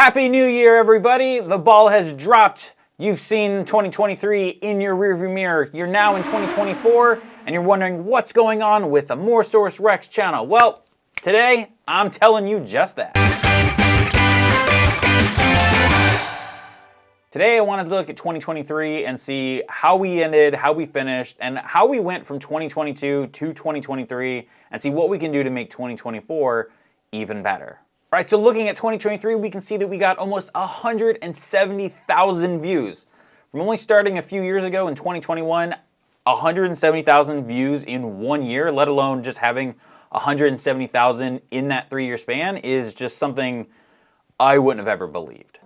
Happy New Year, everybody! The ball has dropped. You've seen 2023 in your rearview mirror. You're now in 2024, and you're wondering what's going on with the Moresaurus Rex channel. Well, today, I'm telling you just that. Today, I wanted to look at 2023 and see how we ended, how we finished, and how we went from 2022 to 2023, and see what we can do to make 2024 even better. All right, so looking at 2023, we can see that we got almost 170,000 views. From only starting a few years ago in 2021, 170,000 views in 1 year, let alone just having 170,000 in that 3-year span, is just something I wouldn't have ever believed.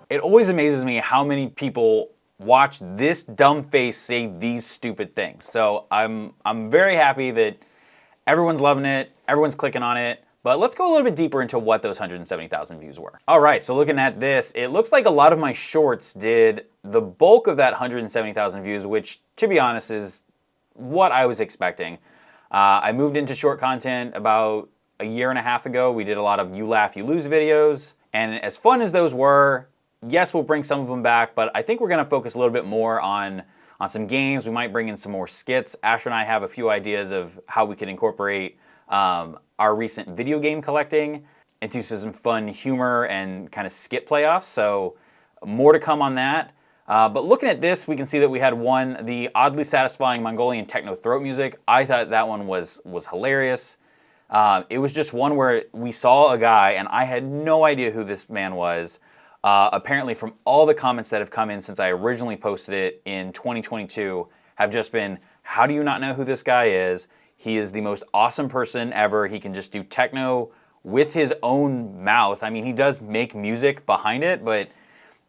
It always amazes me how many people watch this dumb face say these stupid things. So I'm very happy that everyone's loving it, everyone's clicking on it, but let's go a little bit deeper into what those 170,000 views were. All right, so looking at this, it looks like a lot of my shorts did the bulk of that 170,000 views, which, to be honest, is what I was expecting. I moved into short content about a year and a half ago. We did a lot of You Laugh, You Lose videos, and as fun as those were, yes, we'll bring some of them back, but I think we're gonna focus a little bit more on some games. We might bring in some more skits. Asher and I have a few ideas of how we could incorporate our recent video game collecting into some fun humor and kind of skit playoffs. So more to come on that. But looking at this, we can see that we had one, the oddly satisfying Mongolian techno throat music. I thought that one was hilarious. It was just one where we saw a guy, and I had no idea who this man was. Apparently from all the comments that have come in since I originally posted it in 2022 have just been, how do you not know who this guy is? He is the most awesome person ever. He can just do techno with his own mouth. I mean, he does make music behind it, but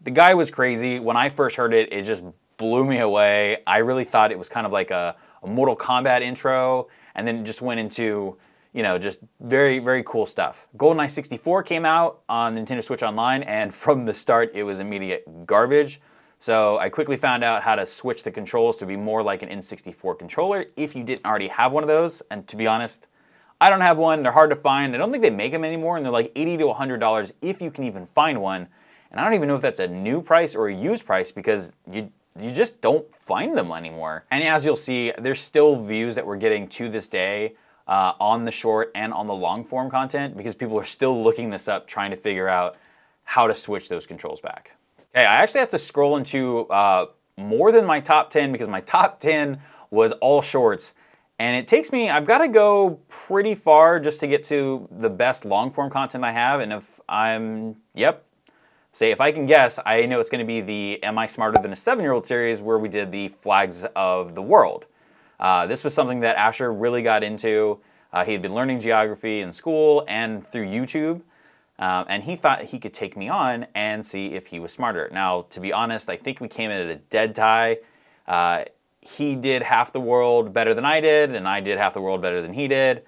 the guy was crazy. When I first heard it, it just blew me away. I really thought it was kind of like a Mortal Kombat intro, and then it just went into, you know, just very, very cool stuff. GoldenEye 64 came out on Nintendo Switch Online, and from the start, it was immediate garbage. So I quickly found out how to switch the controls to be more like an N64 controller if you didn't already have one of those. And to be honest, I don't have one. They're hard to find. I don't think they make them anymore, and they're like $80 to $100 if you can even find one. And I don't even know if that's a new price or a used price, because you just don't find them anymore. And as you'll see, there's still views that we're getting to this day on the short and on the long form content, because people are still looking this up, trying to figure out how to switch those controls back. Okay, I actually have to scroll into more than my top 10, because my top 10 was all shorts. And it takes me, I've got to go pretty far just to get to the best long form content I have. And if I'm, if I can guess, I know it's going to be the Am I Smarter Than a 7-Year-Old series, where we did the Flags of the World. This was something that Asher really got into. He had been learning geography in school and through YouTube, and he thought he could take me on and see if he was smarter. Now, to be honest, I think we came in at a dead tie. He did half the world better than I did, and I did half the world better than he did.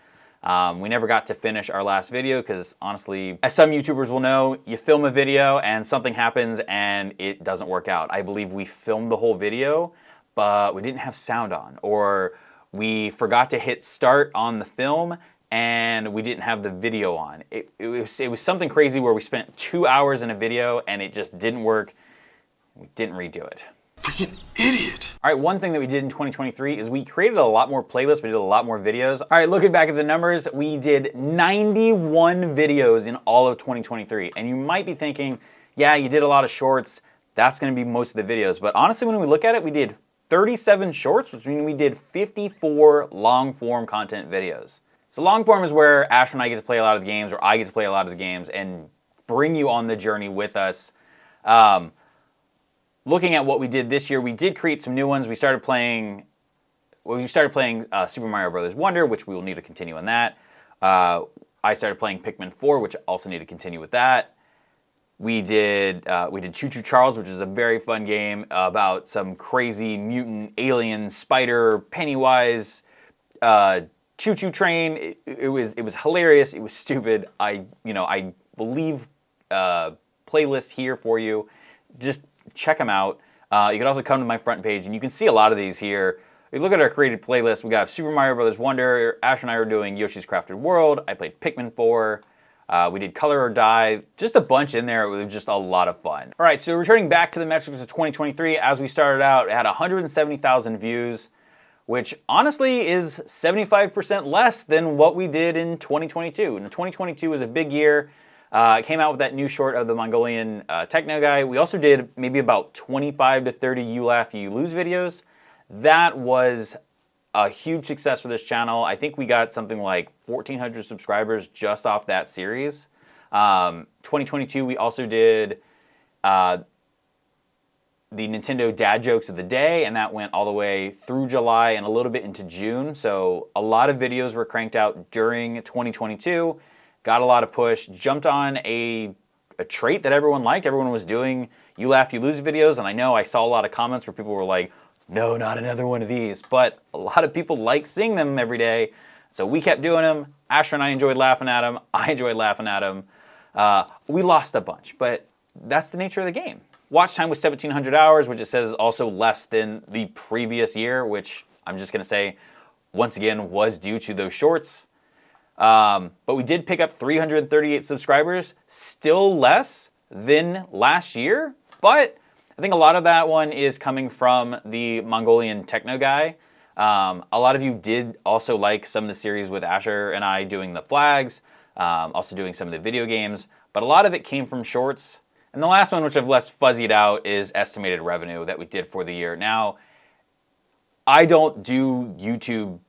We never got to finish our last video because, honestly, as some YouTubers will know, you film a video and something happens and it doesn't work out. I believe we filmed the whole video, but we didn't have sound on, or we forgot to hit start on the film and we didn't have the video on. It was something crazy where we spent 2 hours in a video and it just didn't work. We didn't redo it. Freaking idiot. All right, one thing that we did in 2023 is we created a lot more playlists. We did a lot more videos. All right, looking back at the numbers, we did 91 videos in all of 2023. And you might be thinking, yeah, you did a lot of shorts. That's gonna be most of the videos. But honestly, when we look at it, we did 37 shorts, which means we did 54 long form content videos. So long form is where Asher and I get to play a lot of the games, or I get to play a lot of the games and bring you on the journey with us. Looking at what we did this year, we did create some new ones. We started playing Super Mario Bros. Wonder, which we will need to continue on that. I started playing Pikmin 4, which I also need to continue with that. We did Choo Choo Charles, which is a very fun game about some crazy mutant alien spider Pennywise choo-choo train. It was hilarious. It was stupid. I will leave playlists here for you. Just check them out. You can also come to my front page and you can see a lot of these here. If you look at our created playlist, we got Super Mario Bros. Wonder. Ash and I were doing Yoshi's Crafted World. I played Pikmin 4. We did Color or Die, just a bunch in there. It was just a lot of fun. All right, so returning back to the metrics of 2023, as we started out, it had 170,000 views, which honestly is 75% less than what we did in 2022. And 2022 was a big year. It came out with that new short of the Mongolian techno guy. We also did maybe about 25 to 30 You Laugh, You Lose videos. That was a huge success for this channel. I think we got something like 1,400 subscribers just off that series. 2022, we also did the Nintendo dad jokes of the day, and that went all the way through July and a little bit into June. So a lot of videos were cranked out during 2022, got a lot of push, jumped on a trait that everyone liked. Everyone was doing You Laugh, You Lose videos, and I know I saw a lot of comments where people were like, no, not another one of these. But a lot of people like seeing them every day, so we kept doing them. Asher and I enjoyed laughing at them. I enjoyed laughing at them. We lost a bunch, but that's the nature of the game. Watch time was 1,700 hours, which it says is also less than the previous year, which I'm just going to say, once again, was due to those shorts. But we did pick up 338 subscribers, still less than last year, but I think a lot of that one is coming from the Mongolian techno guy. A lot of you did also like some of the series with Asher and I doing the flags, also doing some of the video games, but a lot of it came from shorts. And the last one, which I've left fuzzied out, is estimated revenue that we did for the year. Now, I don't do YouTube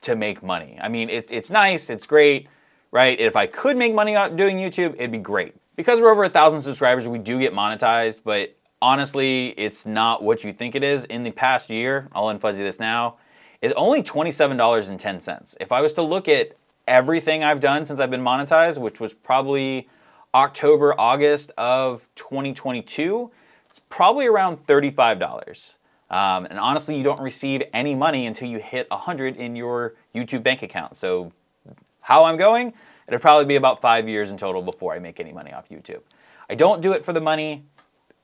to make money. I mean, it's nice, it's great, right? If I could make money out doing YouTube, it'd be great. Because we're over 1,000 subscribers, we do get monetized, but honestly, it's not what you think it is. In the past year, I'll unfuzzy this now, it's only $27.10. If I was to look at everything I've done since I've been monetized, which was probably October, August of 2022, it's probably around $35. And honestly, you don't receive any money until you hit 100 in your YouTube bank account. So how I'm going, it'll probably be about 5 years in total before I make any money off YouTube. I don't do it for the money.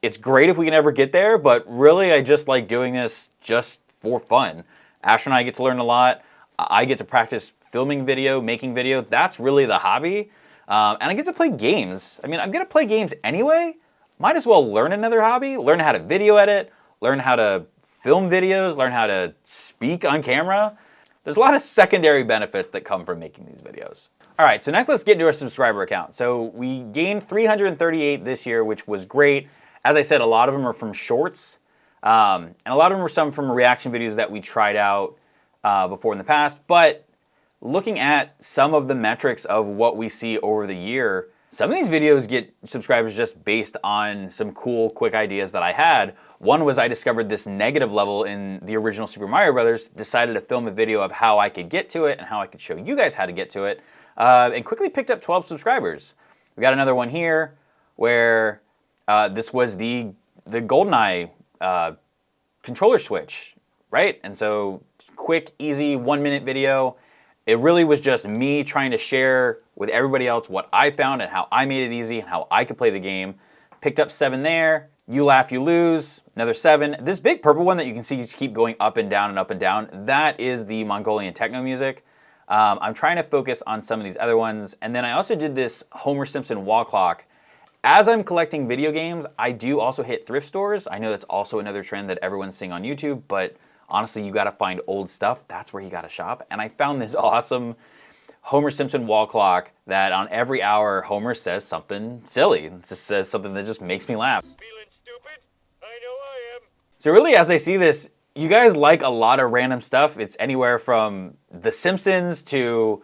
It's great if we can ever get there, but really I just like doing this just for fun. Asher and I get to learn a lot. I get to practice filming video, making video. That's really the hobby. And I get to play games. I mean, I'm going to play games anyway. Might as well learn another hobby, learn how to video edit, learn how to film videos, learn how to speak on camera. There's a lot of secondary benefits that come from making these videos. All right, so next let's get into our subscriber account. So we gained 338 this year, which was great. As I said, a lot of them are from shorts, and a lot of them are some from reaction videos that we tried out before in the past. But looking at some of the metrics of what we see over the year, some of these videos get subscribers just based on some cool, quick ideas that I had. One was I discovered this negative level in the original Super Mario Brothers, decided to film a video of how I could get to it and how I could show you guys how to get to it, and quickly picked up 12 subscribers. We got another one here where this was the GoldenEye controller switch, right? And so quick, easy, 1-minute video. It really was just me trying to share with everybody else what I found and how I made it easy and how I could play the game. Picked up 7 there. You Laugh, You Lose, another 7. This big purple one that you can see just keep going up and down and up and down, that is the Mongolian techno music. I'm trying to focus on some of these other ones. And then I also did this Homer Simpson wall clock. As I'm collecting video games, I do also hit thrift stores. I know that's also another trend that everyone's seeing on YouTube, but honestly, you gotta find old stuff. That's where you gotta shop. And I found this awesome Homer Simpson wall clock that on every hour, Homer says something silly. It just says something that just makes me laugh. Feeling stupid? I know I am. So really, as I see this, you guys like a lot of random stuff. It's anywhere from The Simpsons to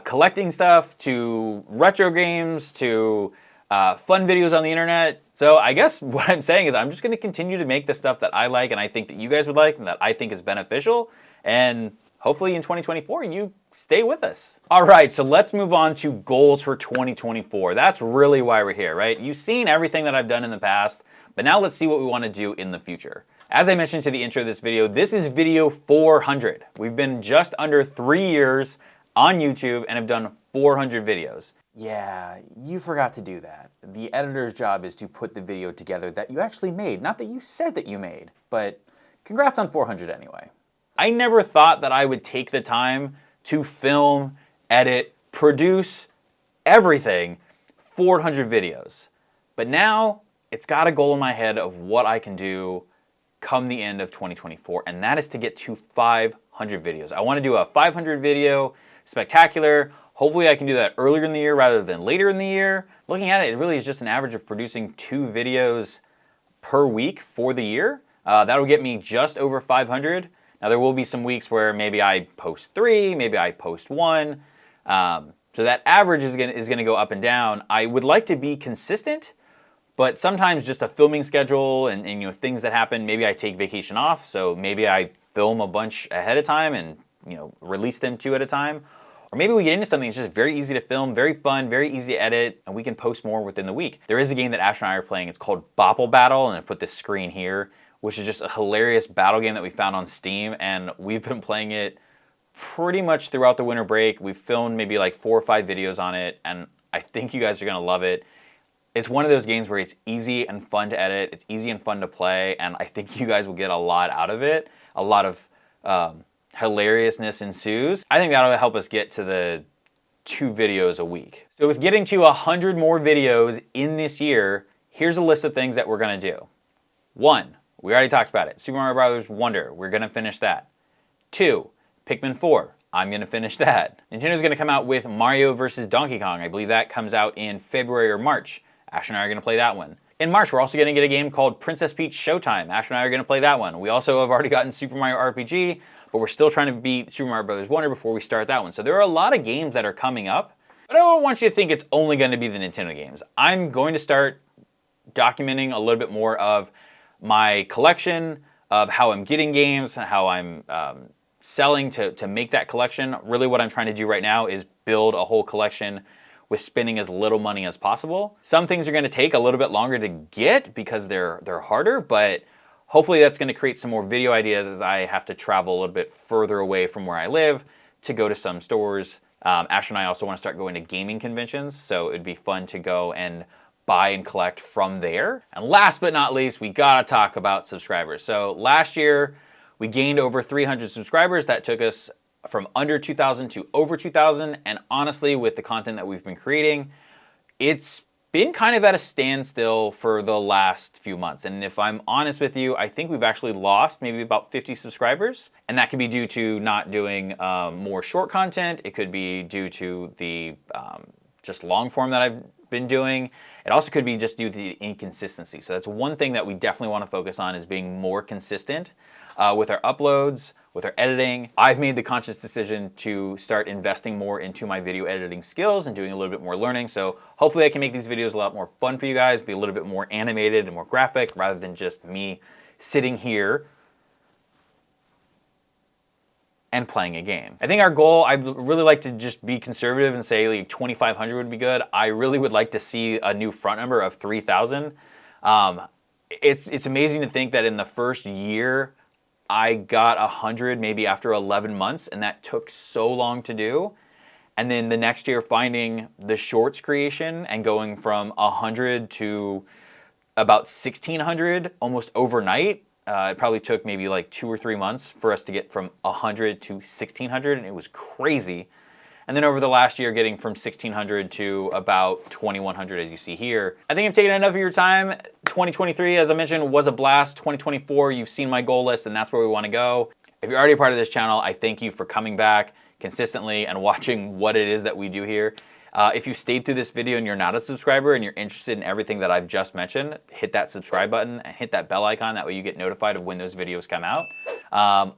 collecting stuff to retro games to fun videos on the internet. So I guess what I'm saying is I'm just going to continue to make the stuff that I like and I think that you guys would like and that I think is beneficial. And hopefully in 2024, you stay with us. All right, so let's move on to goals for 2024. That's really why we're here, right? You've seen everything that I've done in the past, but now let's see what we want to do in the future. As I mentioned to the intro of this video, this is video 400. We've been just under 3 years on YouTube and have done 400 videos. Yeah, you forgot to do that. The editor's job is to put the video together that you actually made, not that you said that you made, but congrats on 400 anyway. I never thought that I would take the time to film, edit, produce everything, 400 videos. But now it's got a goal in my head of what I can do come the end of 2024, and that is to get to 500 videos. I want to do a 500 video spectacular. Hopefully I can do that earlier in the year rather than later in the year. Looking at it, it really is just an average of producing 2 videos per week for the year. That'll get me just over 500. Now there will be some weeks where maybe I post 3, maybe I post 1. So that average is gonna go up and down. I would like to be consistent, but sometimes just a filming schedule and you know, things that happen, maybe I take vacation off, so maybe I film a bunch ahead of time and you know, release them 2 at a time. Or maybe we get into something that's just very easy to film, very fun, very easy to edit, and we can post more within the week. There is a game that Ash and I are playing. It's called Bopple Battle, and I put this screen here, which is just a hilarious battle game that we found on Steam, and we've been playing it pretty much throughout the winter break. We've filmed maybe like 4 or 5 videos on it, and I think you guys are gonna love it. It's one of those games where it's easy and fun to edit, it's easy and fun to play, and I think you guys will get a lot out of it. A lot of hilariousness ensues. I think that'll help us get to the 2 videos a week. So with getting to 100 more videos in this year, here's a list of things that we're gonna do. 1, we already talked about it. Super Mario Bros. Wonder, we're gonna finish that. 2, Pikmin 4, I'm gonna finish that. Nintendo's gonna come out with Mario vs. Donkey Kong. I believe that comes out in February or March. Ash and I are gonna play that one. In March, we're also gonna get a game called Princess Peach Showtime. Ash and I are gonna play that one. We also have already gotten Super Mario RPG, but we're still trying to beat Super Mario Bros. Wonder before we start that one. So there are a lot of games that are coming up, but I don't want you to think it's only gonna be the Nintendo games. I'm going to start documenting a little bit more of my collection, of how I'm getting games, and how I'm selling to make that collection. Really what I'm trying to do right now is build a whole collection with spending as little money as possible. Some things are gonna take a little bit longer to get because they're harder, but hopefully that's gonna create some more video ideas as I have to travel a little bit further away from where I live to go to some stores. Ash and I also wanna start going to gaming conventions, so it'd be fun to go and buy and collect from there. And last but not least, we gotta talk about subscribers. So last year, we gained over 300 subscribers. That took us from under 2,000 to over 2,000. And honestly, with the content that we've been creating, it's been kind of at a standstill for the last few months. And if I'm honest with you, I think we've actually lost maybe about 50 subscribers. And that could be due to not doing more short content. It could be due to the just long form that I've been doing. It also could be just due to the inconsistency. So that's one thing that we definitely want to focus on, is being more consistent with our uploads, with our editing. I've made the conscious decision to start investing more into my video editing skills and doing a little bit more learning. So hopefully I can make these videos a lot more fun for you guys, be a little bit more animated and more graphic rather than just me sitting here and playing a game. I think our goal, I'd really like to just be conservative and say like 2,500 would be good. I really would like to see a new front number of 3,000. It's amazing to think that in the first year, I got 100 maybe after 11 months, and that took so long to do. And then the next year finding the shorts creation and going from 100 to about 1,600 almost overnight. It probably took maybe like 2 or 3 months for us to get from 100 to 1,600, and it was crazy. And then over the last year, getting from 1,600 to about 2,100, as you see here. I think I've taken enough of your time. 2023, as I mentioned, was a blast. 2024, you've seen my goal list, and that's where we want to go. If you're already a part of this channel, I thank you for coming back consistently and watching what it is that we do here. If you stayed through this video and you're not a subscriber and you're interested in everything that I've just mentioned, hit that subscribe button and hit that bell icon. That way you get notified of when those videos come out.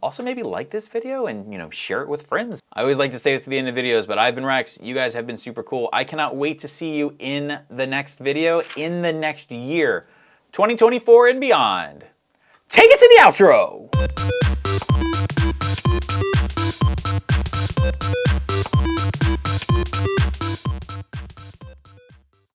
Also, maybe like this video and share it with friends. I always like to say this at the end of videos, but I've been Rex. You guys have been super cool. I cannot wait to see you in the next video in the next year, 2024 and beyond. Take it to the outro.